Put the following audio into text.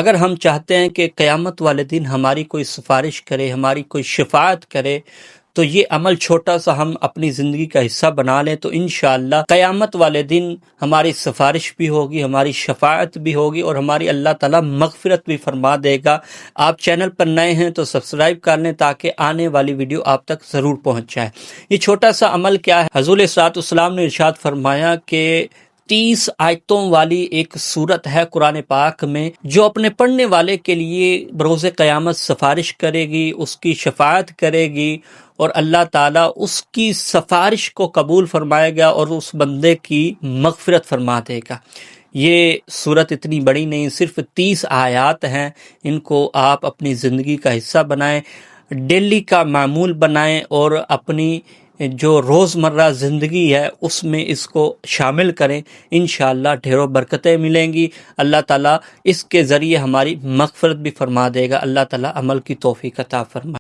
اگر ہم چاہتے ہیں کہ قیامت والے دن ہماری کوئی سفارش کرے، ہماری کوئی شفاعت کرے، تو یہ عمل چھوٹا سا ہم اپنی زندگی کا حصہ بنا لیں، تو انشاءاللہ قیامت والے دن ہماری سفارش بھی ہوگی، ہماری شفاعت بھی ہوگی، اور ہماری اللہ تعالیٰ مغفرت بھی فرما دے گا۔ آپ چینل پر نئے ہیں تو سبسکرائب کر لیں تاکہ آنے والی ویڈیو آپ تک ضرور پہنچ جائے۔ یہ چھوٹا سا عمل کیا ہے؟ حضور صلی اللہ علیہ وسلم نے ارشاد فرمایا کہ 30 آیتوں والی ایک سورت ہے قرآن پاک میں، جو اپنے پڑھنے والے کے لیے بروز قیامت سفارش کرے گی، اس کی شفاعت کرے گی، اور اللہ تعالیٰ اس کی سفارش کو قبول فرمائے گا اور اس بندے کی مغفرت فرما دے گا۔ یہ سورت اتنی بڑی نہیں، صرف 30 آیات ہیں، ان کو آپ اپنی زندگی کا حصہ بنائیں، ڈیلی کا معمول بنائیں، اور اپنی جو روزمرہ زندگی ہے اس میں اس کو شامل کریں۔ انشاءاللہ ڈھیروں برکتیں ملیں گی، اللہ تعالیٰ اس کے ذریعے ہماری مغفرت بھی فرما دے گا۔ اللہ تعالیٰ عمل کی توفیق عطا فرمائے۔